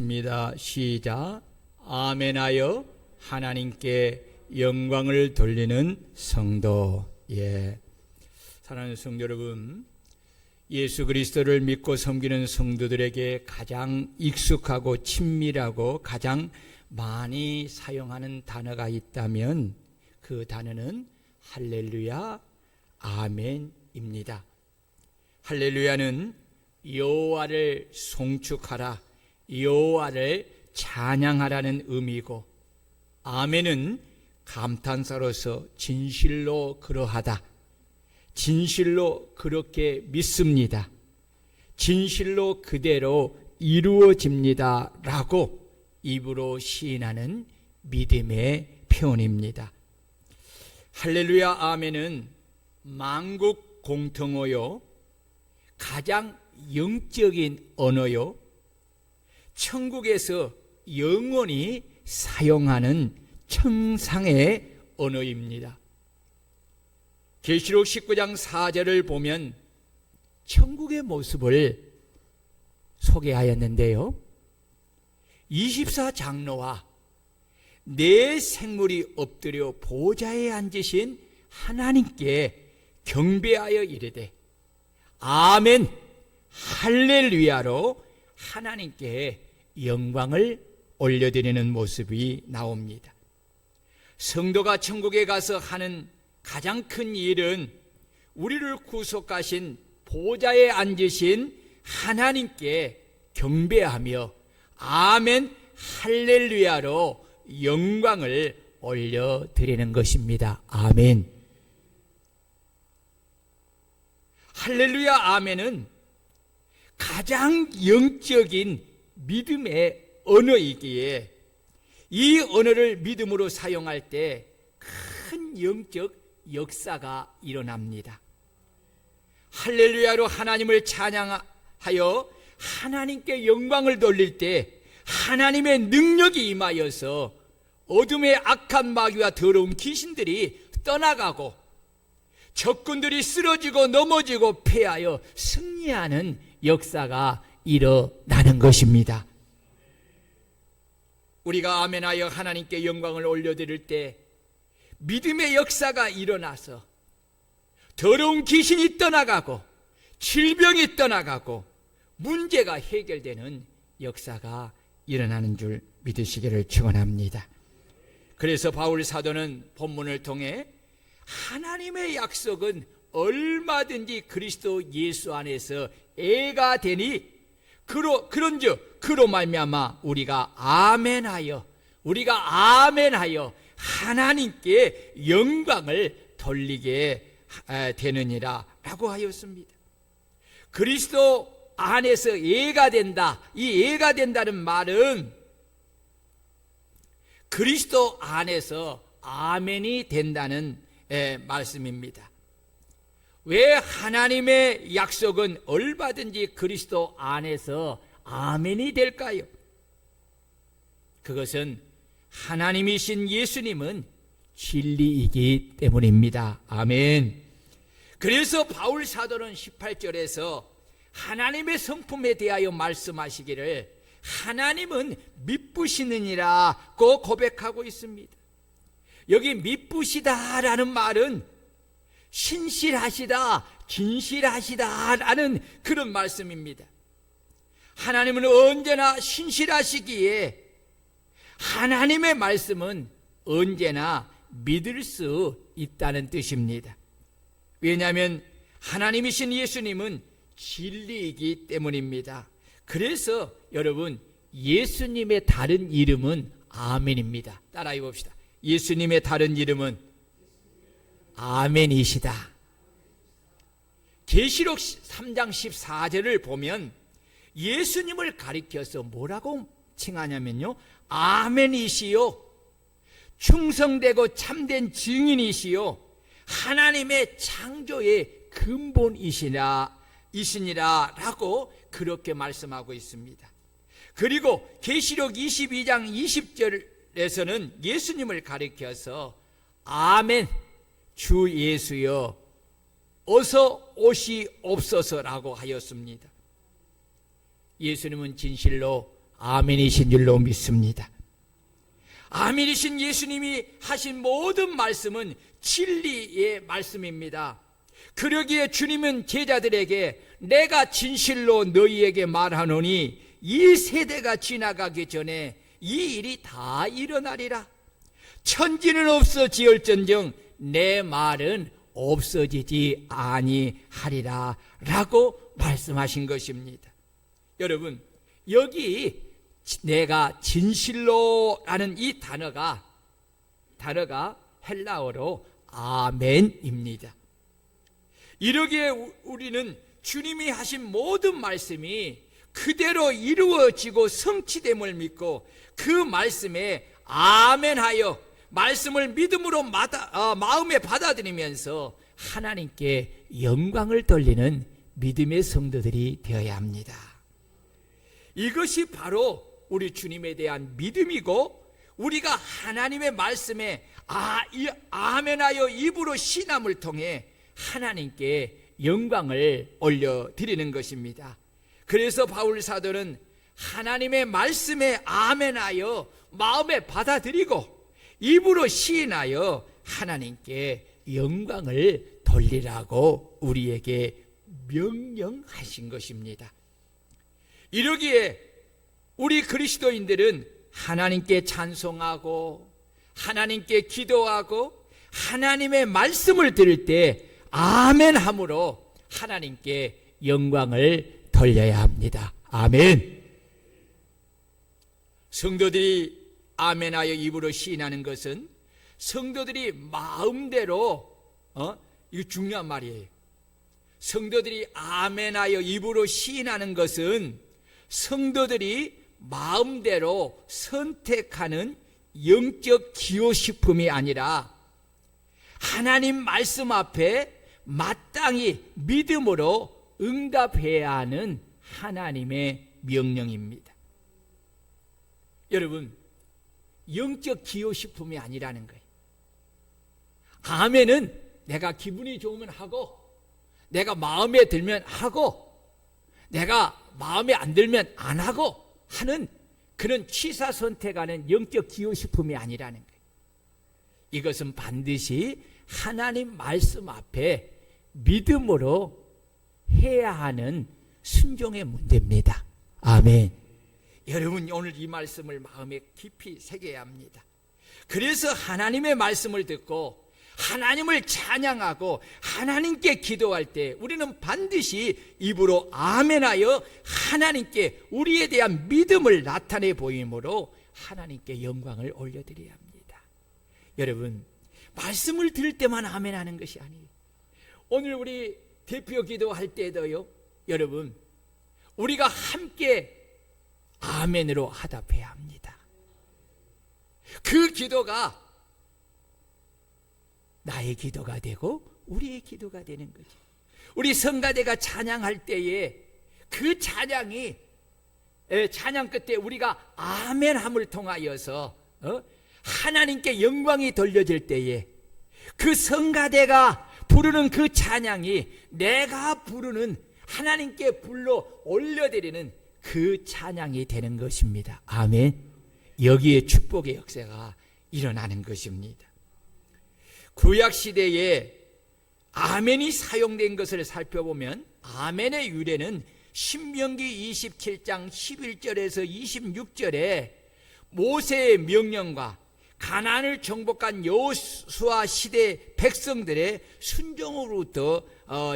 하겠습니다. 시작. 아멘하여 하나님께 영광을 돌리는 성도. 사랑하는 성도 여러분, 예수 그리스도를 믿고 섬기는 성도들에게 가장 익숙하고 친밀하고 가장 많이 사용하는 단어가 있다면 그 단어는 할렐루야, 아멘입니다. 할렐루야는 여호와를 송축하라, 여호와를 찬양하라는 의미고, 아멘은 감탄사로서 진실로 그러하다, 진실로 그렇게 믿습니다, 진실로 그대로 이루어집니다 라고 입으로 시인하는 믿음의 표현입니다. 할렐루야 아멘은 만국 공통어요, 가장 영적인 언어요, 천국에서 영원히 사용하는 청상의 언어입니다. 계시록 19장 4절을 보면 천국의 모습을 소개하였는데요, 24장로와 네 생물이 엎드려 보좌에 앉으신 하나님께 경배하여 이르되 아멘 할렐루야로 하나님께 영광을 올려드리는 모습이 나옵니다. 성도가 천국에 가서 하는 가장 큰 일은 우리를 구속하신 보좌에 앉으신 하나님께 경배하며 아멘 할렐루야로 영광을 올려드리는 것입니다. 아멘. 할렐루야 아멘은 가장 영적인 믿음의 언어이기에 이 언어를 믿음으로 사용할 때 큰 영적 역사가 일어납니다. 할렐루야로 하나님을 찬양하여 하나님께 영광을 돌릴 때 하나님의 능력이 임하여서 어둠의 악한 마귀와 더러운 귀신들이 떠나가고 적군들이 쓰러지고 넘어지고 패하여 승리하는 역사가 일어나는 것입니다. 우리가 아멘하여 하나님께 영광을 올려드릴 때 믿음의 역사가 일어나서 더러운 귀신이 떠나가고 질병이 떠나가고 문제가 해결되는 역사가 일어나는 줄 믿으시기를 축원합니다. 그래서 바울 사도는 본문을 통해 하나님의 약속은 얼마든지 그리스도 예수 안에서 애가 되니 그런즉 그로 말미암아 우리가 아멘하여 하나님께 영광을 돌리게 되느니라 라고 하였습니다. 그리스도 안에서 애가 된다. 이 애가 된다는 말은 그리스도 안에서 아멘이 된다는 말씀입니다. 왜 하나님의 약속은 얼마든지 그리스도 안에서 아멘이 될까요? 그것은 하나님이신 예수님은 진리이기 때문입니다. 아멘. 그래서 바울 사도는 18절에서 하나님의 성품에 대하여 말씀하시기를 하나님은 미쁘시느니라고 고백하고 있습니다. 여기 미쁘시다라는 말은 신실하시다, 진실하시다라는 그런 말씀입니다. 하나님은 언제나 신실하시기에 하나님의 말씀은 언제나 믿을 수 있다는 뜻입니다. 왜냐하면 하나님이신 예수님은 진리이기 때문입니다. 그래서 여러분, 예수님의 다른 이름은 아멘입니다. 따라해 봅시다. 예수님의 다른 이름은 아멘이시다. 계시록 3장 14절을 보면 예수님을 가리켜서 뭐라고 칭하냐면요, 아멘이시요, 충성되고 참된 증인이시요, 하나님의 창조의 근본이시니라 라고 그렇게 말씀하고 있습니다. 그리고 계시록 22장 20절에서는 예수님을 가리켜서 아멘 주 예수여 어서 오시옵소서라고 하였습니다. 예수님은 진실로 아멘이신 줄로 믿습니다. 아멘이신 예수님이 하신 모든 말씀은 진리의 말씀입니다. 그러기에 주님은 제자들에게 내가 진실로 너희에게 말하노니 이 세대가 지나가기 전에 이 일이 다 일어나리라. 천지는 없어지을전정 내 말은 없어지지 아니하리라 라고 말씀하신 것입니다. 여러분, 여기 내가 진실로라는 이 단어가 헬라어로 아멘입니다. 이러기에 우리는 주님이 하신 모든 말씀이 그대로 이루어지고 성취됨을 믿고 그 말씀에 아멘하여 말씀을 믿음으로 마음에 받아들이면서 하나님께 영광을 돌리는 믿음의 성도들이 되어야 합니다. 이것이 바로 우리 주님에 대한 믿음이고, 우리가 하나님의 말씀에 아멘하여 입으로 신함을 통해 하나님께 영광을 올려드리는 것입니다. 그래서 바울 사도는 하나님의 말씀에 아멘하여 마음에 받아들이고 입으로 시인하여 하나님께 영광을 돌리라고 우리에게 명령하신 것입니다. 이러기에 우리 그리스도인들은 하나님께 찬송하고 하나님께 기도하고 하나님의 말씀을 들을 때 아멘함으로 하나님께 영광을 돌려야 합니다. 아멘. 성도들이 아멘하여 입으로 시인하는 것은 성도들이 마음대로 이거 중요한 말이에요. 성도들이 아멘하여 입으로 시인하는 것은 성도들이 마음대로 선택하는 영적 기호식품이 아니라 하나님 말씀 앞에 마땅히 믿음으로 응답해야 하는 하나님의 명령입니다. 여러분, 영적 기호식품이 아니라는 거예요. 아멘은 내가 기분이 좋으면 하고, 내가 마음에 들면 하고, 내가 마음에 안 들면 안 하고 하는 그런 취사 선택하는 영적 기호식품이 아니라는 거예요. 이것은 반드시 하나님 말씀 앞에 믿음으로 해야 하는 순종의 문제입니다. 아멘. 여러분, 오늘 이 말씀을 마음에 깊이 새겨야 합니다. 그래서 하나님의 말씀을 듣고 하나님을 찬양하고 하나님께 기도할 때 우리는 반드시 입으로 아멘하여 하나님께 우리에 대한 믿음을 나타내 보임으로 하나님께 영광을 올려드려야 합니다. 여러분, 말씀을 들을 때만 아멘하는 것이 아니에요. 오늘 우리 대표 기도할 때도요, 여러분, 우리가 함께 아멘으로 화답해야 합니다. 그 기도가 나의 기도가 되고 우리의 기도가 되는 거죠. 우리 성가대가 찬양할 때에 그 찬양이 찬양 끝에 우리가 아멘함을 통하여서 하나님께 영광이 돌려질 때에 그 성가대가 부르는 그 찬양이 내가 부르는 하나님께 불러 올려드리는 그 찬양이 되는 것입니다. 아멘. 여기에 축복의 역사가 일어나는 것입니다. 구약시대에 아멘이 사용된 것을 살펴보면 아멘의 유래는 신명기 27장 11절에서 26절에 모세의 명령과 가나안을 정복한 여호수아 시대 백성들의 순종으로부터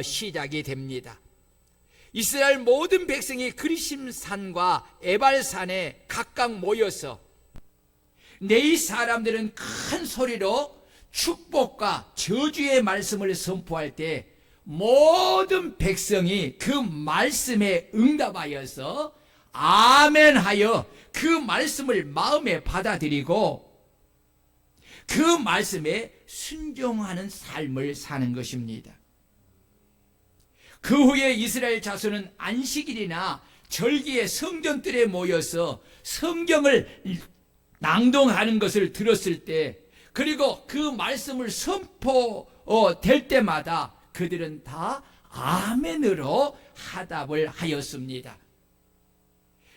시작이 됩니다. 이스라엘 모든 백성이 그리심산과 에발산에 각각 모여서 네 사람들은 큰 소리로 축복과 저주의 말씀을 선포할 때 모든 백성이 그 말씀에 응답하여서 아멘하여 그 말씀을 마음에 받아들이고 그 말씀에 순종하는 삶을 사는 것입니다. 그 후에 이스라엘 자손은 안식일이나 절기에 성전들에 모여서 성경을 낭독하는 것을 들었을 때, 그리고 그 말씀을 선포될 때마다 그들은 다 아멘으로 화답을 하였습니다.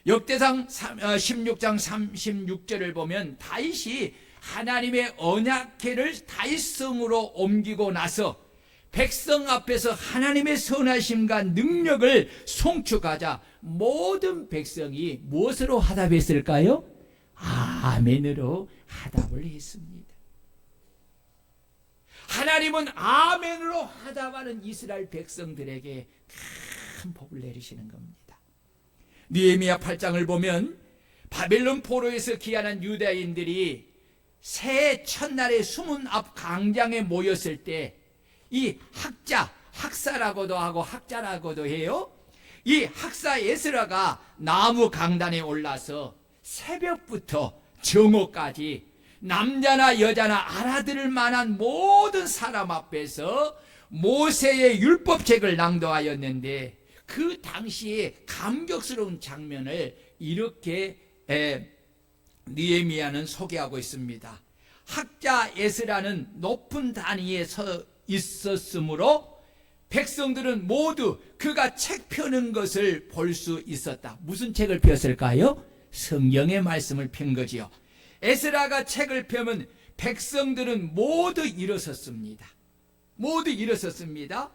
역대상 16장 36절을 보면 다윗이 하나님의 언약궤를 다윗성으로 옮기고 나서 백성 앞에서 하나님의 선하심과 능력을 송축하자 모든 백성이 무엇으로 화답했을까요? 아멘으로 화답을 했습니다. 하나님은 아멘으로 화답하는 이스라엘 백성들에게 큰 복을 내리시는 겁니다. 느헤미야 8장을 보면 바벨론 포로에서 귀환한 유다인들이 새해 첫날에 수문 앞 광장에 모였을 때 이 학사라고도 하고 학자라고도 해요. 이 학사 에스라가 나무 강단에 올라서 새벽부터 정오까지 남자나 여자나 알아들을 만한 모든 사람 앞에서 모세의 율법책을 낭독하였는데 그 당시에 감격스러운 장면을 이렇게 느헤미야는 소개하고 있습니다. 학자 에스라는 높은 단위에 서 있었으므로 백성들은 모두 그가 책 펴는 것을 볼 수 있었다. 무슨 책을 폈을까요? 성경의 말씀을 편 거지요. 에스라가 책을 펴면 백성들은 모두 일어섰습니다. 모두 일어섰습니다.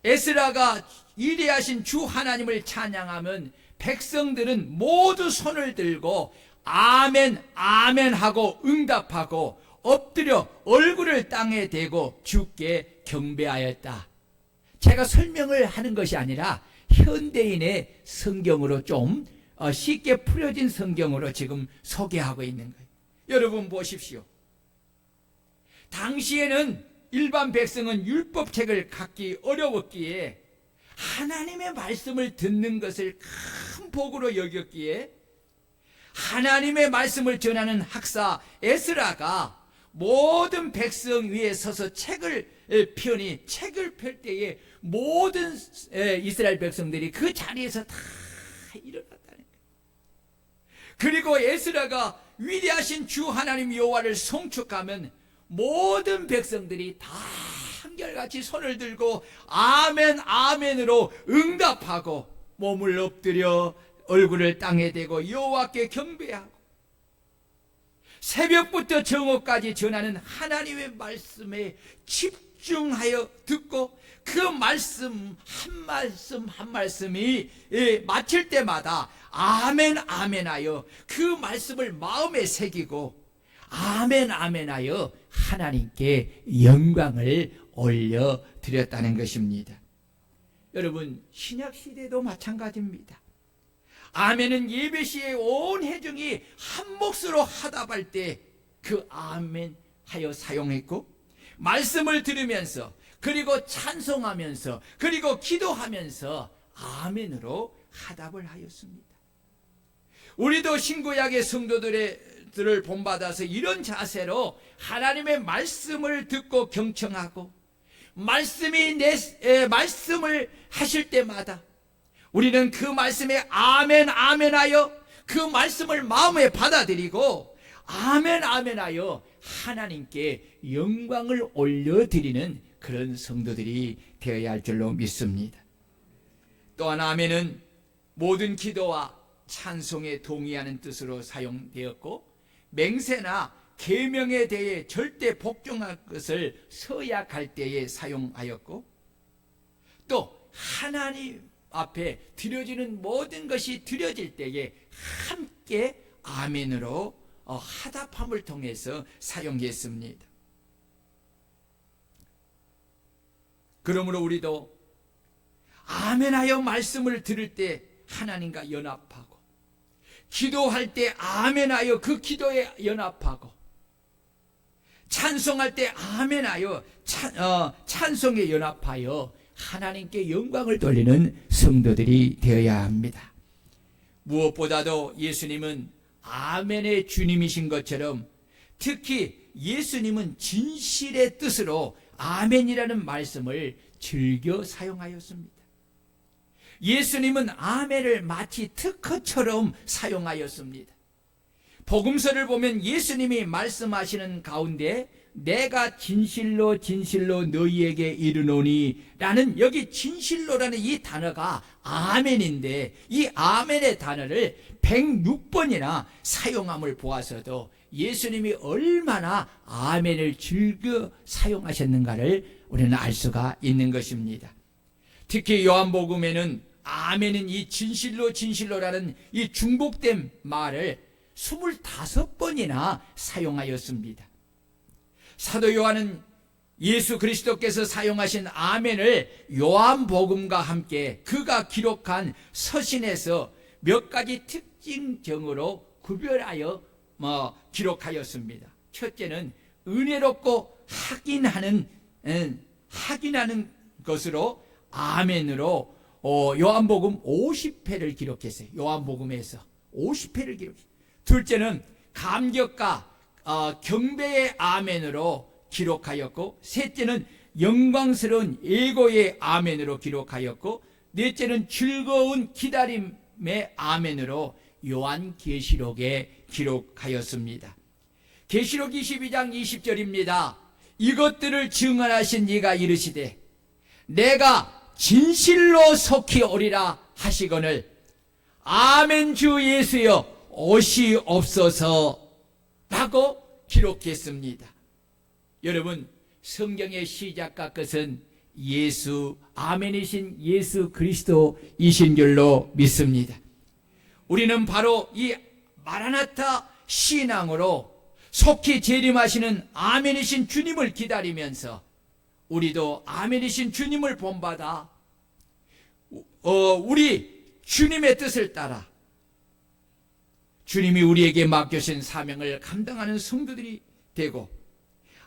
에스라가 위대하신 주 하나님을 찬양하면 백성들은 모두 손을 들고 아멘 아멘 하고 응답하고 엎드려 얼굴을 땅에 대고 주께 경배하였다. 제가 설명을 하는 것이 아니라 현대인의 성경으로 좀 쉽게 풀어진 성경으로 지금 소개하고 있는 거예요. 여러분 보십시오. 당시에는 일반 백성은 율법책을 갖기 어려웠기에 하나님의 말씀을 듣는 것을 큰 복으로 여겼기에 하나님의 말씀을 전하는 학사 에스라가 모든 백성 위에 서서 책을 펴니 책을 펼 때에 모든 이스라엘 백성들이 그 자리에서 다 일어났다는 거예요. 그리고 에스라가 위대하신 주 하나님 여호와를 송축하면 모든 백성들이 다 한결같이 손을 들고 아멘 아멘으로 응답하고 몸을 엎드려 얼굴을 땅에 대고 여호와께 경배하고 새벽부터 정오까지 전하는 하나님의 말씀에 집중하여 듣고 그 말씀 한 말씀이 마칠 때마다 아멘 아멘 하여 그 말씀을 마음에 새기고 아멘 아멘 하여 하나님께 영광을 올려드렸다는 것입니다. 여러분 신약시대도 마찬가지입니다. 아멘은 예배 시에 온 회중이 한 몫으로 화답할 때 그 아멘 하여 사용했고 말씀을 들으면서 그리고 찬송하면서 그리고 기도하면서 아멘으로 화답을 하였습니다. 우리도 신구약의 성도들을 본받아서 이런 자세로 하나님의 말씀을 듣고 경청하고 말씀을 하실 때마다 우리는 그 말씀에 아멘 아멘 하여 그 말씀을 마음에 받아들이고 아멘 아멘 하여 하나님께 영광을 올려드리는 그런 성도들이 되어야 할 줄로 믿습니다. 또한 아멘은 모든 기도와 찬송에 동의하는 뜻으로 사용되었고 맹세나 계명에 대해 절대 복종할 것을 서약할 때에 사용하였고 또 하나님 앞에 드려지는 모든 것이 드려질 때에 함께 아멘으로 화답함을 통해서 사용했습니다. 그러므로 우리도 아멘하여 말씀을 들을 때 하나님과 연합하고 기도할 때 아멘하여 그 기도에 연합하고 찬송할 때 아멘하여 찬송에 연합하여 하나님께 영광을 돌리는 성도들이 되어야 합니다. 무엇보다도 예수님은 아멘의 주님이신 것처럼 특히 예수님은 진실의 뜻으로 아멘이라는 말씀을 즐겨 사용하였습니다. 예수님은 아멘을 마치 특허처럼 사용하였습니다. 복음서를 보면 예수님이 말씀하시는 가운데 내가 진실로 진실로 너희에게 이르노니 라는, 여기 진실로라는 이 단어가 아멘인데, 이 아멘의 단어를 106번이나 사용함을 보아서도 예수님이 얼마나 아멘을 즐겨 사용하셨는가를 우리는 알 수가 있는 것입니다. 특히 요한복음에는 아멘은 이 진실로 진실로라는 이 중복된 말을 25번이나 사용하였습니다. 사도 요한은 예수 그리스도께서 사용하신 아멘을 요한복음과 함께 그가 기록한 서신에서 몇 가지 특징적으로 구별하여 기록하였습니다. 첫째는 은혜롭고 확인하는 것으로 아멘으로 요한복음 50회를 기록했어요. 요한복음에서 50회를 기록했어요. 둘째는 감격과 경배의 아멘으로 기록하였고, 셋째는 영광스러운 예고의 아멘으로 기록하였고, 넷째는 즐거운 기다림의 아멘으로 요한계시록에 기록하였습니다. 계시록 22장 20절입니다. 이것들을 증언하신 이가 이르시되 내가 진실로 속히 오리라 하시거늘 아멘 주 예수여 오시옵소서 라고 기록했습니다. 여러분, 성경의 시작과 끝은 아멘이신 예수 그리스도이신 줄로 믿습니다. 우리는 바로 이 마라나타 신앙으로 속히 재림하시는 아멘이신 주님을 기다리면서 우리도 아멘이신 주님을 본받아 우리 주님의 뜻을 따라 주님이 우리에게 맡겨신 사명을 감당하는 성도들이 되고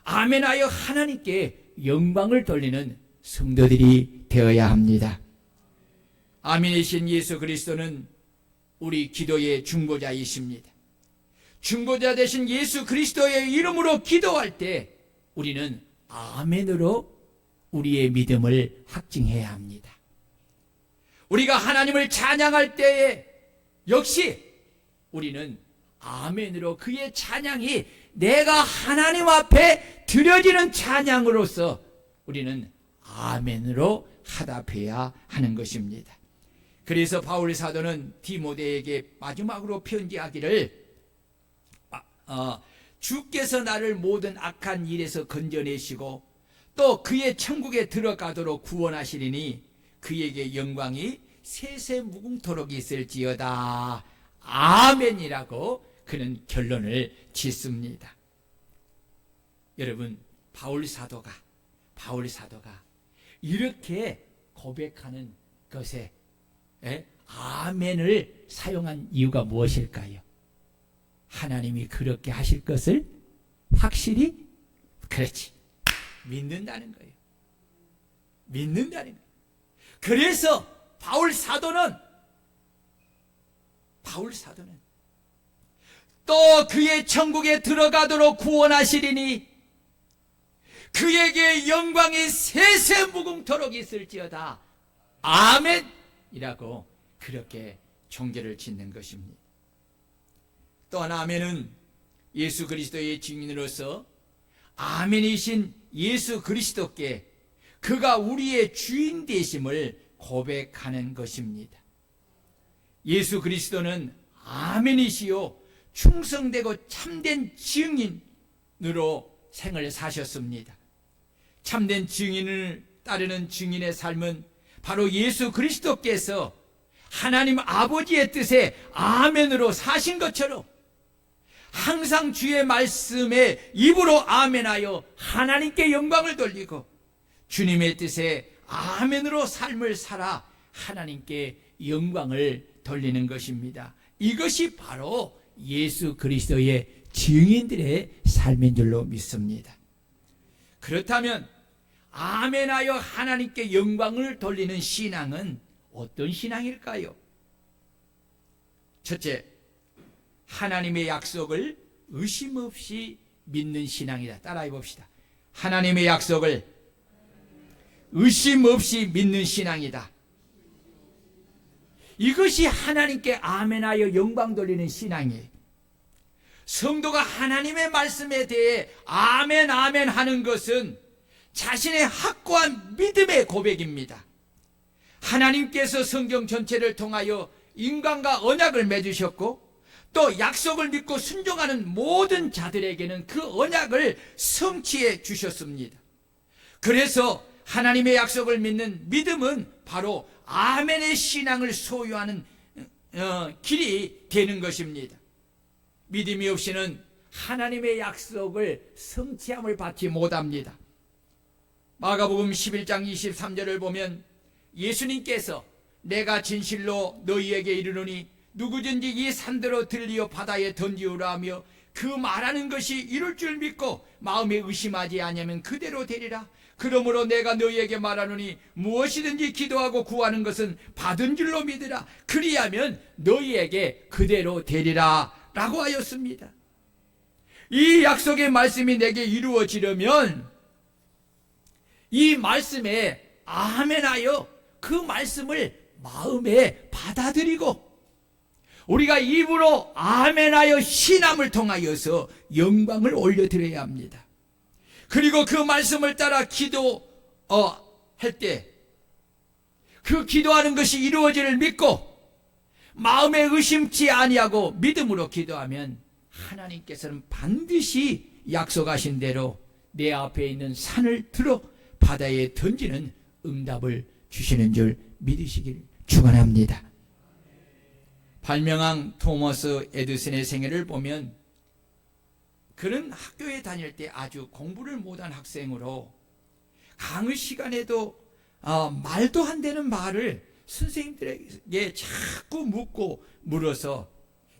아멘하여 하나님께 영광을 돌리는 성도들이 되어야 합니다. 아멘이신 예수 그리스도는 우리 기도의 중보자이십니다. 중보자 되신 예수 그리스도의 이름으로 기도할 때 우리는 아멘으로 우리의 믿음을 확증해야 합니다. 우리가 하나님을 찬양할 때에 역시 우리는 아멘으로 그의 찬양이 내가 하나님 앞에 드려지는 찬양으로서 우리는 아멘으로 화답해야 하는 것입니다. 그래서 바울 사도는 디모데에게 마지막으로 편지하기를 주께서 나를 모든 악한 일에서 건져내시고 또 그의 천국에 들어가도록 구원하시리니 그에게 영광이 세세무궁토록 있을지어다. 아멘이라고 그는 결론을 짓습니다. 여러분, 바울 사도가 이렇게 고백하는 것에 아멘을 사용한 이유가 무엇일까요? 하나님이 그렇게 하실 것을 확실히 믿는다는 거예요. 믿는다는 거예요. 그래서 바울 사도는 또 그의 천국에 들어가도록 구원하시리니 그에게 영광이 세세무궁토록 있을지어다. 아멘이라고 그렇게 종교를 짓는 것입니다. 또한 아멘은 예수 그리스도의 증인으로서 아멘이신 예수 그리스도께 그가 우리의 주인 되심을 고백하는 것입니다. 예수 그리스도는 아멘이시요 충성되고 참된 증인으로 생을 사셨습니다. 참된 증인을 따르는 증인의 삶은 바로 예수 그리스도께서 하나님 아버지의 뜻에 아멘으로 사신 것처럼 항상 주의 말씀에 입으로 아멘하여 하나님께 영광을 돌리고 주님의 뜻에 아멘으로 삶을 살아 하나님께 영광을 돌리는 것입니다. 이것이 바로 예수 그리스도의 증인들의 삶인 줄로 믿습니다. 그렇다면 아멘하여 하나님께 영광을 돌리는 신앙은 어떤 신앙일까요? 첫째, 하나님의 약속을 의심 없이 믿는 신앙이다. 따라해 봅시다. 하나님의 약속을 의심 없이 믿는 신앙이다. 이것이 하나님께 아멘하여 영광 돌리는 신앙이에요. 성도가 하나님의 말씀에 대해 아멘 아멘 하는 것은 자신의 확고한 믿음의 고백입니다. 하나님께서 성경 전체를 통하여 인간과 언약을 맺으셨고 또 약속을 믿고 순종하는 모든 자들에게는 그 언약을 성취해 주셨습니다. 그래서 하나님의 약속을 믿는 믿음은 바로 아멘의 신앙을 소유하는 길이 되는 것입니다. 믿음이 없이는 하나님의 약속을 성취함을 받지 못합니다. 마가복음 11장 23절을 보면 예수님께서 내가 진실로 너희에게 이르노니 누구든지 이 산대로 들리어 바다에 던지우라 하며 그 말하는 것이 이룰 줄 믿고 마음에 의심하지 아니하면 그대로 되리라. 그러므로 내가 너희에게 말하노니 무엇이든지 기도하고 구하는 것은 받은 줄로 믿으라. 그리하면 너희에게 그대로 되리라 라고 하였습니다. 이 약속의 말씀이 내게 이루어지려면 이 말씀에 아멘하여 그 말씀을 마음에 받아들이고 우리가 입으로 아멘하여 신함을 통하여서 영광을 올려드려야 합니다. 그리고 그 말씀을 따라 기도할 때 그 기도하는 것이 이루어지를 믿고 마음에 의심치 아니하고 믿음으로 기도하면 하나님께서는 반드시 약속하신 대로 내 앞에 있는 산을 들어 바다에 던지는 응답을 주시는 줄 믿으시길 축원합니다. 발명왕 토머스 에디슨의 생애를 보면 그는 학교에 다닐 때 아주 공부를 못한 학생으로 강의 시간에도 말도 안 되는 말을 선생님들에게 자꾸 묻고 물어서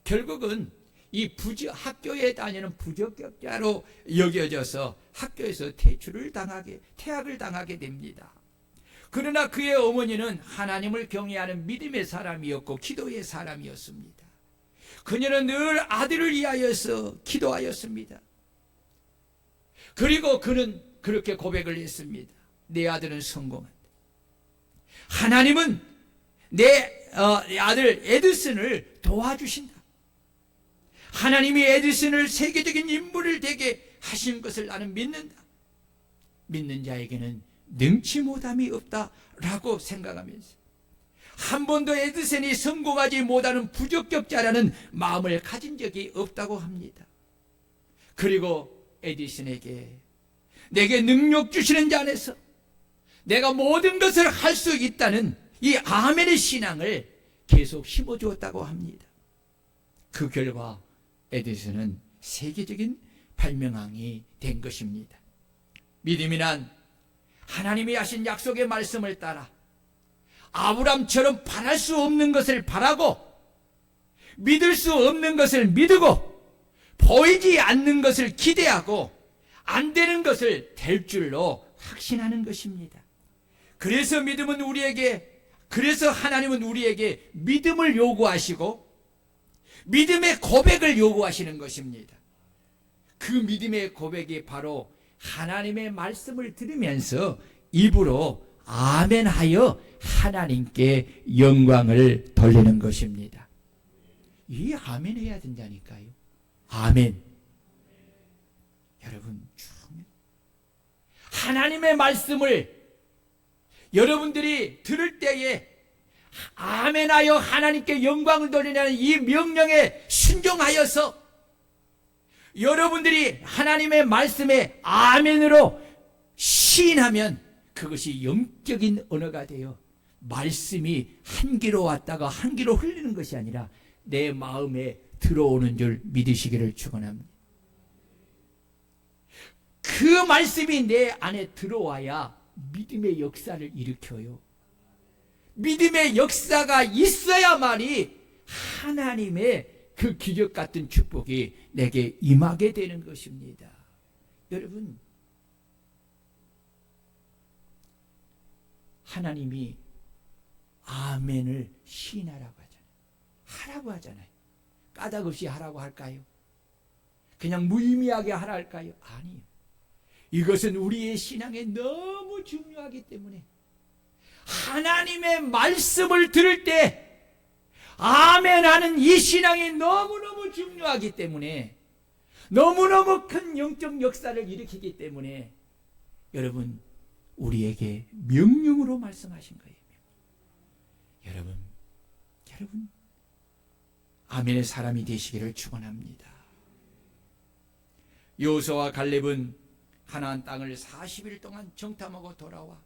결국은 이 학교에 다니는 부적격자로 여겨져서 학교에서 퇴학을 당하게 됩니다. 그러나 그의 어머니는 하나님을 경외하는 믿음의 사람이었고 기도의 사람이었습니다. 그녀는 늘 아들을 위하여서 기도하였습니다. 그리고 그는 그렇게 고백을 했습니다. 내 아들은 성공한다. 하나님은 내 아들 에디슨을 도와주신다. 하나님이 에디슨을 세계적인 인물을 되게 하신 것을 나는 믿는다. 믿는 자에게는 능치 못함이 없다라고 생각하면서 한 번도 에디슨이 성공하지 못하는 부적격자라는 마음을 가진 적이 없다고 합니다. 그리고 에디슨에게 내게 능력 주시는 자 안에서 내가 모든 것을 할 수 있다는 이 아멘의 신앙을 계속 심어주었다고 합니다. 그 결과 에디슨은 세계적인 발명왕이 된 것입니다. 믿음이란 하나님이 하신 약속의 말씀을 따라 아브람처럼 바랄 수 없는 것을 바라고 믿을 수 없는 것을 믿고 보이지 않는 것을 기대하고 안 되는 것을 될 줄로 확신하는 것입니다. 그래서 하나님은 우리에게 믿음을 요구하시고 믿음의 고백을 요구하시는 것입니다. 그 믿음의 고백이 바로 하나님의 말씀을 들으면서 입으로 아멘하여 하나님께 영광을 돌리는 것입니다. 이 아멘 해야 된다니까요. 아멘. 여러분, 하나님의 말씀을 여러분들이 들을 때에 아멘하여 하나님께 영광을 돌리라는 이 명령에 순종하여서 여러분들이 하나님의 말씀에 아멘으로 시인하면 그것이 영적인 언어가 되어 말씀이 한 귀로 왔다가 한 귀로 흘리는 것이 아니라 내 마음에 들어오는 줄 믿으시기를 축원합니다. 그 말씀이 내 안에 들어와야 믿음의 역사를 일으켜요. 믿음의 역사가 있어야만이 하나님의 그 기적 같은 축복이 내게 임하게 되는 것입니다. 여러분, 하나님이 아멘을 시인하라고 하잖아요. 하라고 하잖아요. 까닭 없이 하라고 할까요? 그냥 무의미하게 하라 할까요? 아니요. 이것은 우리의 신앙에 너무 중요하기 때문에 하나님의 말씀을 들을 때 아멘 하는 이 신앙이 너무너무 중요하기 때문에 너무너무 큰 영적 역사를 일으키기 때문에 여러분 우리에게 명령으로 말씀하신 거예요. 여러분 아멘의 사람이 되시기를 축원합니다. 여호수아와 갈렙은 가나안 땅을 40일 동안 정탐하고 돌아와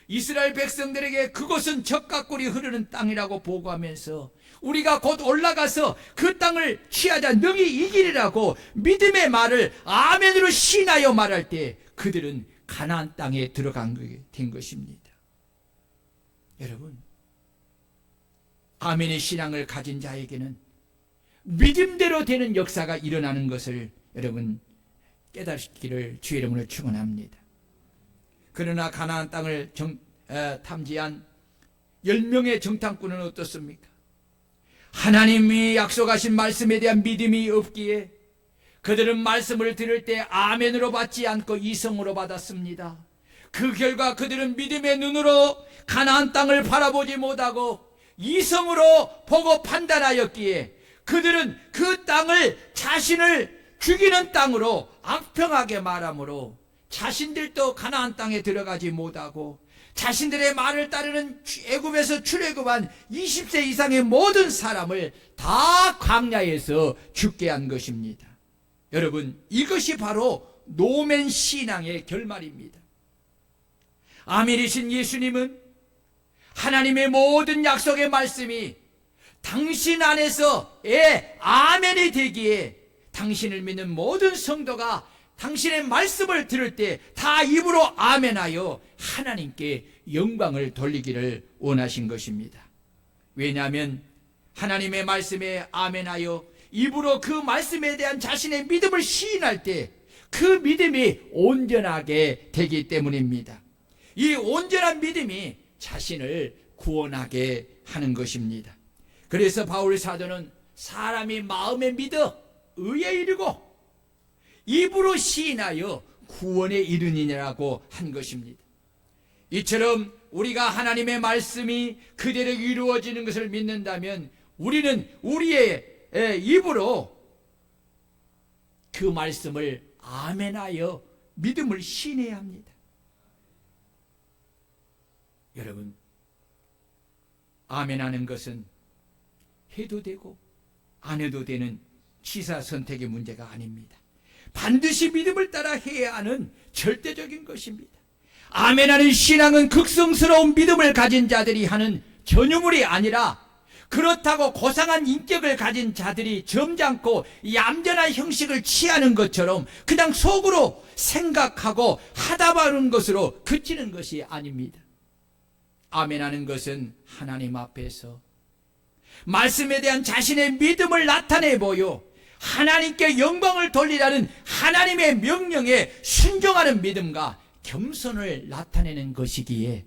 이스라엘 백성들에게 그곳은 젖과 꿀이 흐르는 땅이라고 보고하면서 우리가 곧 올라가서 그 땅을 취하자 능히 이기리라고 믿음의 말을 아멘으로 신하여 말할 때 그들은 가나안 땅에 들어간 된 것입니다. 여러분 아멘의 신앙을 가진 자에게는 믿음대로 되는 역사가 일어나는 것을 여러분 깨닫기를 주의 이름으로 축원합니다. 그러나 가나안 땅을 탐지한 10명의 정탐꾼은 어떻습니까? 하나님이 약속하신 말씀에 대한 믿음이 없기에 그들은 말씀을 들을 때 아멘으로 받지 않고 이성으로 받았습니다. 그 결과 그들은 믿음의 눈으로 가나안 땅을 바라보지 못하고 이성으로 보고 판단하였기에 그들은 그 땅을 자신을 죽이는 땅으로 악평하게 말하므로 자신들도 가나안 땅에 들어가지 못하고 자신들의 말을 따르는 애굽에서 출애굽한 20세 이상의 모든 사람을 다 광야에서 죽게 한 것입니다. 여러분 이것이 바로 노멘 신앙의 결말입니다. 아멘이신 예수님은 하나님의 모든 약속의 말씀이 당신 안에서의 아멘이 되기에 당신을 믿는 모든 성도가 당신의 말씀을 들을 때 다 입으로 아멘하여 하나님께 영광을 돌리기를 원하신 것입니다. 왜냐하면 하나님의 말씀에 아멘하여 입으로 그 말씀에 대한 자신의 믿음을 시인할 때 그 믿음이 온전하게 되기 때문입니다. 이 온전한 믿음이 자신을 구원하게 하는 것입니다. 그래서 바울 사도는 사람이 마음에 믿어 의에 이르고 입으로 시인하여 구원에 이르니라고 한 것입니다. 이처럼 우리가 하나님의 말씀이 그대로 이루어지는 것을 믿는다면 우리는 우리의 입으로 그 말씀을 아멘하여 믿음을 시인해야 합니다. 여러분 아멘하는 것은 해도 되고 안 해도 되는 취사 선택의 문제가 아닙니다. 반드시 믿음을 따라 해야 하는 절대적인 것입니다. 아멘하는 신앙은 극성스러운 믿음을 가진 자들이 하는 전유물이 아니라 그렇다고 고상한 인격을 가진 자들이 점잖고 얌전한 형식을 취하는 것처럼 그냥 속으로 생각하고 하다 마는 것으로 그치는 것이 아닙니다. 아멘하는 것은 하나님 앞에서 말씀에 대한 자신의 믿음을 나타내 보여 하나님께 영광을 돌리라는 하나님의 명령에 순종하는 믿음과 겸손을 나타내는 것이기에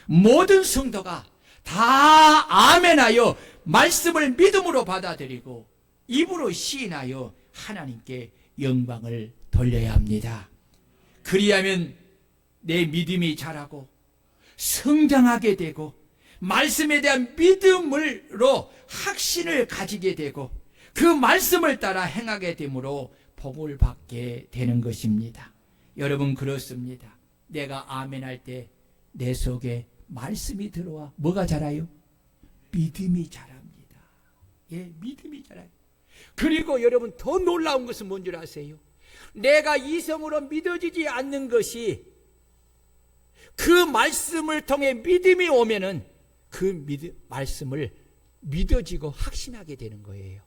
모든 성도가 다 아멘하여 말씀을 믿음으로 받아들이고 입으로 시인하여 하나님께 영광을 돌려야 합니다. 그리하면 내 믿음이 자라고 성장하게 되고 말씀에 대한 믿음으로 확신을 가지게 되고 그 말씀을 따라 행하게 되므로 복을 받게 되는 것입니다. 여러분 그렇습니다. 내가 아멘할 때 내 속에 말씀이 들어와 뭐가 자라요? 믿음이 자랍니다. 예, 믿음이 자라요. 그리고 여러분 더 놀라운 것은 뭔 줄 아세요? 내가 이성으로 믿어지지 않는 것이 그 말씀을 통해 믿음이 오면은 그 말씀을 믿어지고 확신하게 되는 거예요.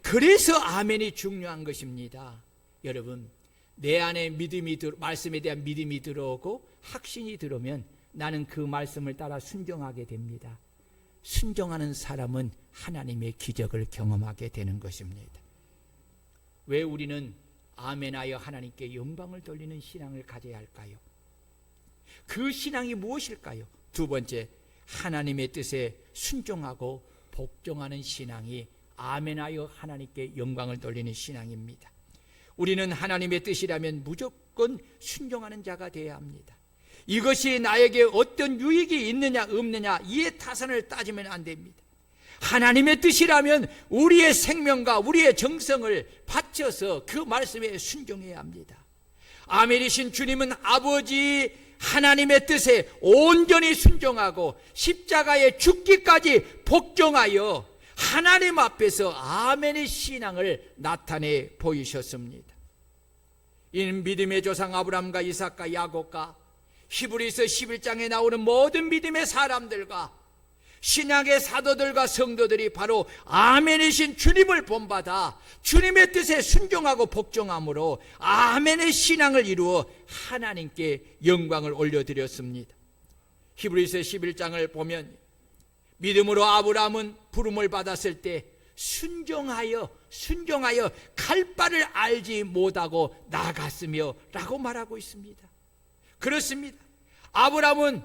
그래서 아멘이 중요한 것입니다. 여러분 내 안에 말씀에 대한 믿음이 들어오고 확신이 들어오면 나는 그 말씀을 따라 순종하게 됩니다. 순종하는 사람은 하나님의 기적을 경험하게 되는 것입니다. 왜 우리는 아멘하여 하나님께 영광을 돌리는 신앙을 가져야 할까요? 그 신앙이 무엇일까요? 두 번째, 하나님의 뜻에 순종하고 복종하는 신앙이 아멘하여 하나님께 영광을 돌리는 신앙입니다. 우리는 하나님의 뜻이라면 무조건 순종하는 자가 되어야 합니다. 이것이 나에게 어떤 유익이 있느냐 없느냐 이에 타산을 따지면 안 됩니다. 하나님의 뜻이라면 우리의 생명과 우리의 정성을 바쳐서 그 말씀에 순종해야 합니다. 아멘이신 주님은 아버지 하나님의 뜻에 온전히 순종하고 십자가에 죽기까지 복종하여 하나님 앞에서 아멘의 신앙을 나타내 보이셨습니다. 이는 믿음의 조상 아브라함과 이삭과 야곱과 히브리서 11장에 나오는 모든 믿음의 사람들과 신약의 사도들과 성도들이 바로 아멘이신 주님을 본받아 주님의 뜻에 순종하고 복종함으로 아멘의 신앙을 이루어 하나님께 영광을 올려드렸습니다. 히브리서 11장을 보면 믿음으로 아브라함은 부름을 받았을 때 순종하여 갈 바를 알지 못하고 나갔으며 라고 말하고 있습니다. 그렇습니다. 아브라함은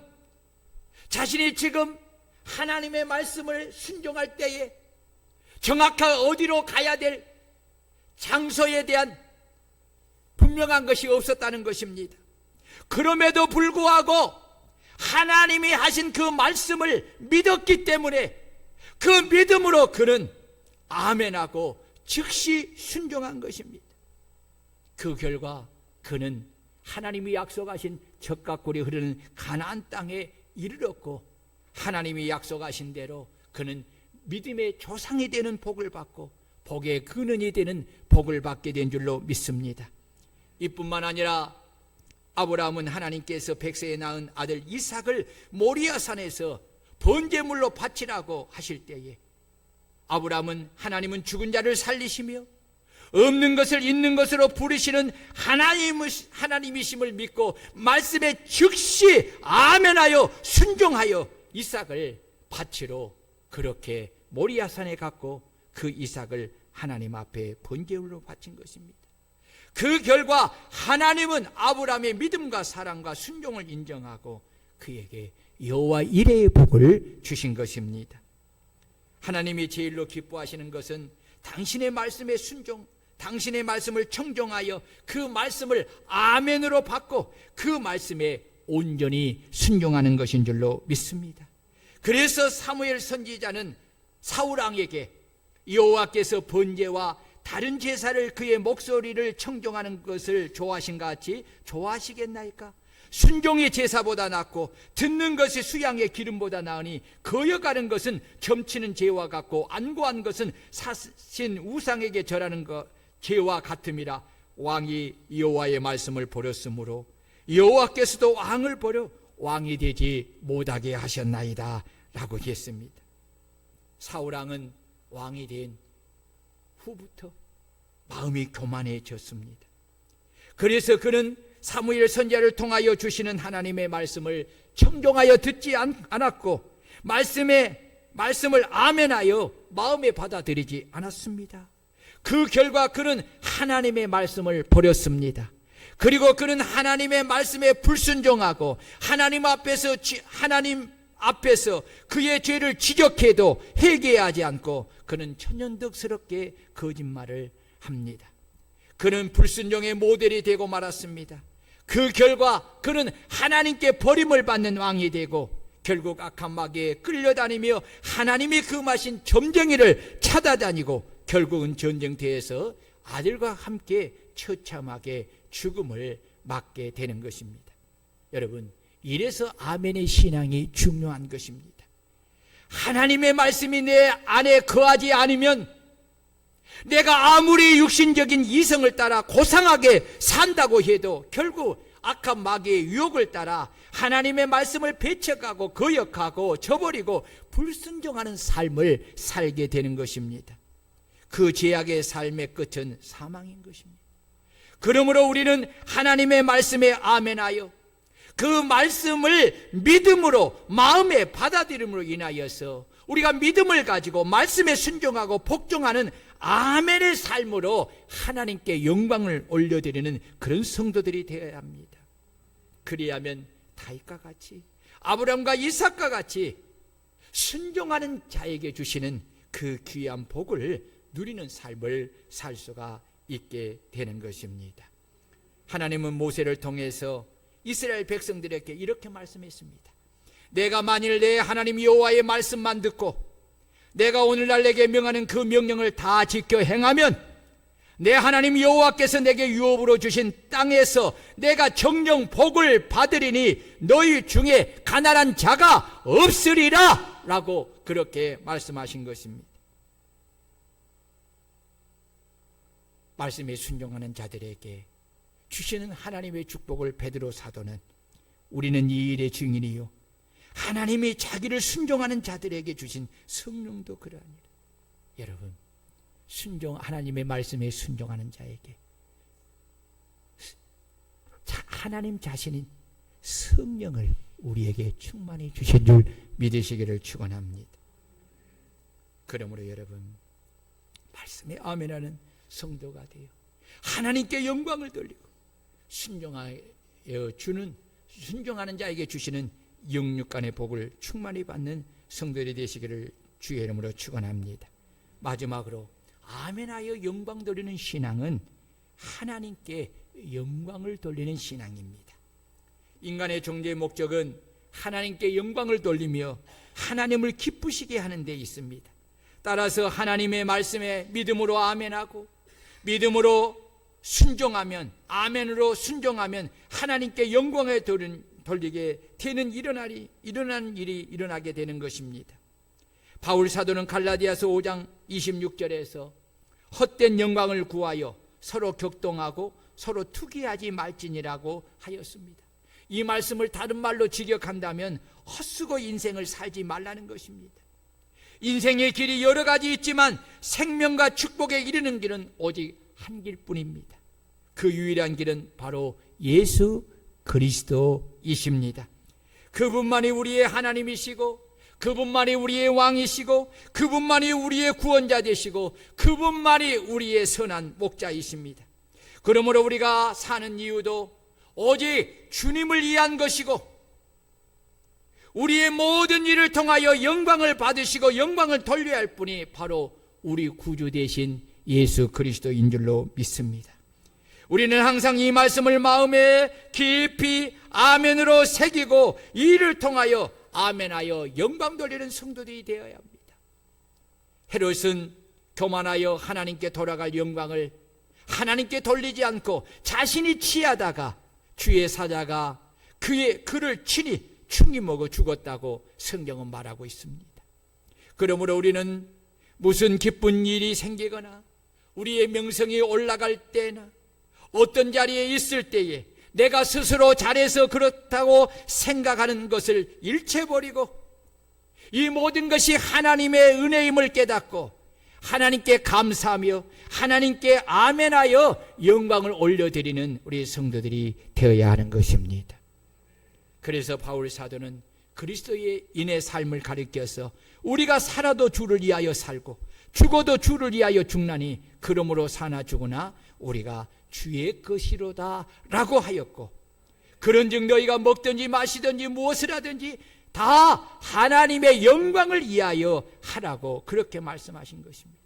자신이 지금 하나님의 말씀을 순종할 때에 정확하게 어디로 가야 될 장소에 대한 분명한 것이 없었다는 것입니다. 그럼에도 불구하고 하나님이 하신 그 말씀을 믿었기 때문에 그 믿음으로 그는 아멘하고 즉시 순종한 것입니다. 그 결과 그는 하나님이 약속하신 젖과 꿀이 흐르는 가나안 땅에 이르렀고 하나님이 약속하신 대로 그는 믿음의 조상이 되는 복을 받고 복의 근원이 되는 복을 받게 된 줄로 믿습니다. 이뿐만 아니라 아브라함은 하나님께서 백세에 낳은 아들 이삭을 모리아산에서 번제물로 바치라고 하실 때에 아브라함은 하나님은 죽은 자를 살리시며 없는 것을 있는 것으로 부르시는 하나님이심을 믿고 말씀에 즉시 아멘하여 순종하여 이삭을 바치러 그렇게 모리아산에 갔고 그 이삭을 하나님 앞에 번제물로 바친 것입니다. 그 결과 하나님은 아브라함의 믿음과 사랑과 순종을 인정하고 그에게 여호와 이레의 복을 주신 것입니다. 하나님이 제일로 기뻐하시는 것은 당신의 말씀에 순종, 당신의 말씀을 청종하여 그 말씀을 아멘으로 받고 그 말씀에 온전히 순종하는 것인 줄로 믿습니다. 그래서 사무엘 선지자는 사울왕에게 여호와께서 번제와 다른 제사를 그의 목소리를 청종하는 것을 좋아하신 것 같이 좋아하시겠나이까? 순종의 제사보다 낫고 듣는 것이 수양의 기름보다 나으니 거역하는 것은 점치는 죄와 같고 안고한 것은 사신 우상에게 절하는 것 죄와 같음이라. 왕이 여호와의 말씀을 버렸으므로 여호와께서도 왕을 버려 왕이 되지 못하게 하셨나이다 라고 했습니다. 사울왕은 왕이 된 후부터 마음이 교만해졌습니다. 그래서 그는 사무엘 선지자를 통하여 주시는 하나님의 말씀을 청종하여 듣지 않았고 말씀을 아멘하여 마음에 받아들이지 않았습니다. 그 결과 그는 하나님의 말씀을 버렸습니다. 그리고 그는 하나님의 말씀에 불순종하고 하나님 앞에서 그의 죄를 지적해도 회개하지 않고 그는 천연덕스럽게 거짓말을 합니다. 그는 불순종의 모델이 되고 말았습니다. 그 결과 그는 하나님께 버림을 받는 왕이 되고 결국 악한 마귀에 끌려다니며 하나님이 금하신 점쟁이를 찾아다니고 결국은 전쟁터에서 아들과 함께 처참하게 죽음을 맞게 되는 것입니다. 여러분, 이래서 아멘의 신앙이 중요한 것입니다. 하나님의 말씀이 내 안에 거하지 않으면 내가 아무리 육신적인 이성을 따라 고상하게 산다고 해도 결국 악한 마귀의 유혹을 따라 하나님의 말씀을 배척하고 거역하고 저버리고 불순종하는 삶을 살게 되는 것입니다. 그 죄악의 삶의 끝은 사망인 것입니다. 그러므로 우리는 하나님의 말씀에 아멘하여 그 말씀을 믿음으로 마음에 받아들임으로 인하여서 우리가 믿음을 가지고 말씀에 순종하고 복종하는 아멘의 삶으로 하나님께 영광을 올려드리는 그런 성도들이 되어야 합니다. 그리하면 다윗과 같이 아브라함과 이삭과 같이 순종하는 자에게 주시는 그 귀한 복을 누리는 삶을 살 수가 있게 되는 것입니다. 하나님은 모세를 통해서 이스라엘 백성들에게 이렇게 말씀했습니다. 내가 만일 내 하나님 여호와의 말씀만 듣고 내가 오늘날 내게 명하는 그 명령을 다 지켜 행하면 내 하나님 여호와께서 내게 유업으로 주신 땅에서 내가 정령 복을 받으리니 너희 중에 가난한 자가 없으리라 라고 그렇게 말씀하신 것입니다. 말씀에 순종하는 자들에게 주시는 하나님의 축복을 베드로 사도는 우리는 이 일의 증인이요 하나님이 자기를 순종하는 자들에게 주신 성령도 그러하니라. 여러분, 하나님의 말씀에 순종하는 자에게 하나님 자신인 성령을 우리에게 충만히 주신 줄 믿으시기를 축원합니다. 그러므로 여러분, 말씀에 아멘하는 성도가 되어 하나님께 영광을 돌리고 순종하는 자에게 주시는 영육간의 복을 충만히 받는 성도들이 되시기를 주의 이름으로 축원합니다. 마지막으로 아멘하여 영광 돌리는 신앙은 하나님께 영광을 돌리는 신앙입니다. 인간의 존재의 목적은 하나님께 영광을 돌리며 하나님을 기쁘시게 하는 데 있습니다. 따라서 하나님의 말씀에 믿음으로 아멘하고 믿음으로 순종하면, 아멘으로 순종하면 하나님께 영광을 돌리게 되는 일어나는 일이 일어나게 되는 것입니다. 바울 사도는 갈라디아서 5장 26절에서 헛된 영광을 구하여 서로 격동하고 서로 투기하지 말지니라고 하였습니다. 이 말씀을 다른 말로 직역한다면 헛수고 인생을 살지 말라는 것입니다. 인생의 길이 여러 가지 있지만 생명과 축복에 이르는 길은 오직 한 길뿐입니다. 그 유일한 길은 바로 예수 그리스도이십니다. 그분만이 우리의 하나님이시고 그분만이 우리의 왕이시고 그분만이 우리의 구원자 되시고 그분만이 우리의 선한 목자이십니다. 그러므로 우리가 사는 이유도 오직 주님을 위한 것이고 우리의 모든 일을 통하여 영광을 받으시고 영광을 돌려야 할 분이 바로 우리 구주 되신 예수 그리스도인 줄로 믿습니다. 우리는 항상 이 말씀을 마음에 깊이 아멘으로 새기고 이 일을 통하여 아멘하여 영광 돌리는 성도들이 되어야 합니다. 헤롯은 교만하여 하나님께 돌아갈 영광을 하나님께 돌리지 않고 자신이 취하다가 주의 사자가 그를 친히 충이 먹어 죽었다고 성경은 말하고 있습니다. 그러므로 우리는 무슨 기쁜 일이 생기거나 우리의 명성이 올라갈 때나 어떤 자리에 있을 때에 내가 스스로 잘해서 그렇다고 생각하는 것을 일체버리고 이 모든 것이 하나님의 은혜임을 깨닫고 하나님께 감사하며 하나님께 아멘하여 영광을 올려드리는 우리 성도들이 되어야 하는 것입니다. 그래서 바울 사도는 그리스도의 인의 삶을 가리켜서 우리가 살아도 주를 위하여 살고 죽어도 주를 위하여 죽나니 그러므로 사나 죽으나 우리가 주의 것이로다 라고 하였고 그런즉 너희가 먹든지 마시든지 무엇을 하든지 다 하나님의 영광을 위하여 하라고 그렇게 말씀하신 것입니다.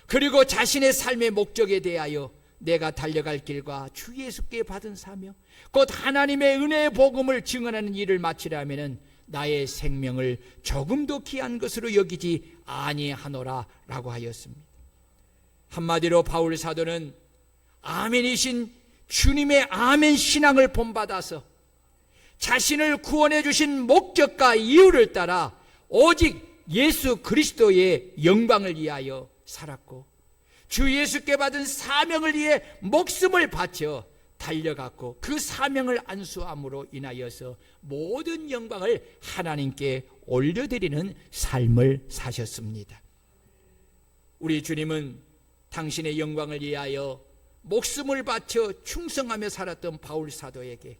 그리고 자신의 삶의 목적에 대하여 내가 달려갈 길과 주 예수께 받은 사명 곧 하나님의 은혜의 복음을 증언하는 일을 마치려면 나의 생명을 조금도 귀한 것으로 여기지 아니하노라 라고 하였습니다. 한마디로 바울 사도는 아멘이신 주님의 아멘 신앙을 본받아서 자신을 구원해 주신 목적과 이유를 따라 오직 예수 그리스도의 영광을 위하여 살았고 주 예수께 받은 사명을 위해 목숨을 바쳐 달려갔고 그 사명을 안수함으로 인하여서 모든 영광을 하나님께 올려드리는 삶을 사셨습니다. 우리 주님은 당신의 영광을 위하여 목숨을 바쳐 충성하며 살았던 바울 사도에게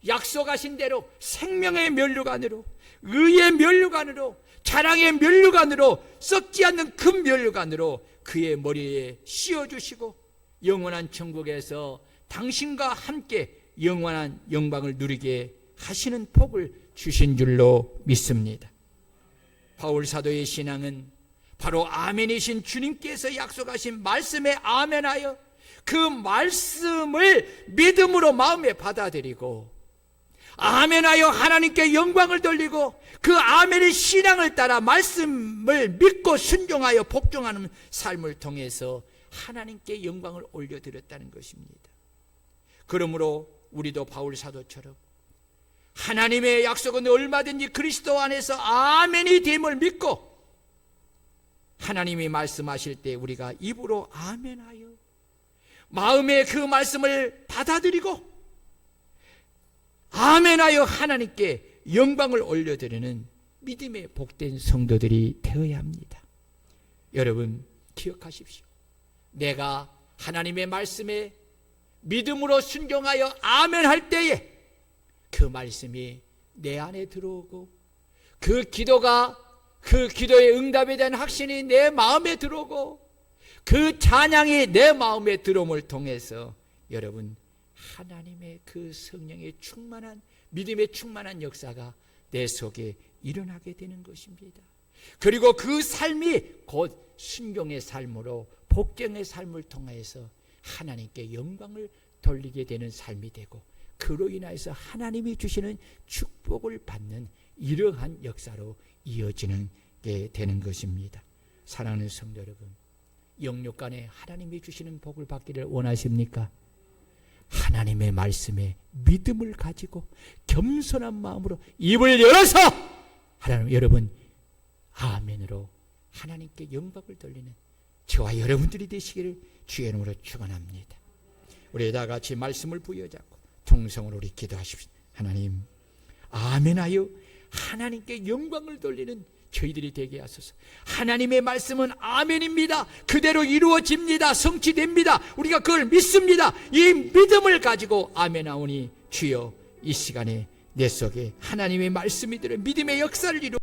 약속하신 대로 생명의 면류관으로 의의 면류관으로 자랑의 면류관으로 썩지 않는 금 면류관으로 그의 머리에 씌워주시고 영원한 천국에서 당신과 함께 영원한 영광을 누리게 하시는 복을 주신 줄로 믿습니다. 바울 사도의 신앙은 바로 아멘이신 주님께서 약속하신 말씀에 아멘하여 그 말씀을 믿음으로 마음에 받아들이고 아멘하여 하나님께 영광을 돌리고 그 아멘의 신앙을 따라 말씀을 믿고 순종하여 복종하는 삶을 통해서 하나님께 영광을 올려드렸다는 것입니다. 그러므로 우리도 바울 사도처럼 하나님의 약속은 얼마든지 그리스도 안에서 아멘이 됨을 믿고 하나님이 말씀하실 때 우리가 입으로 아멘하여 마음에 그 말씀을 받아들이고 아멘하여 하나님께 영광을 올려드리는 믿음의 복된 성도들이 되어야 합니다. 여러분 기억하십시오. 내가 하나님의 말씀에 믿음으로 순종하여 아멘할 때에 그 말씀이 내 안에 들어오고 그 기도가 그 기도의 응답에 대한 확신이 내 마음에 들어오고 그 찬양이 내 마음에 들어옴을 통해서 여러분 하나님의 그 성령의 충만한 믿음의 충만한 역사가 내 속에 일어나게 되는 것입니다. 그리고 그 삶이 곧 순종의 삶으로 복종의 삶을 통해서 하나님께 영광을 돌리게 되는 삶이 되고 그로 인해서 하나님이 주시는 축복을 받는 이러한 역사로 이어지는 게 되는 것입니다. 사랑하는 성도 여러분, 영육 간에 하나님이 주시는 복을 받기를 원하십니까? 하나님의 말씀에 믿음을 가지고 겸손한 마음으로 입을 열어서 하나님 여러분 아멘으로 하나님께 영광을 돌리는 저와 여러분들이 되시기를 주의 이름으로 축원합니다. 우리 다 같이 말씀을 부여잡고 통성으로 우리 기도하십시오. 하나님 아멘하여 하나님께 영광을 돌리는 저희들이 되게 하소서. 하나님의 말씀은 아멘입니다. 그대로 이루어집니다. 성취됩니다. 우리가 그걸 믿습니다. 이 믿음을 가지고 아멘하오니 주여 이 시간에 내 속에 하나님의 말씀이 들어 믿음의 역사를 이루어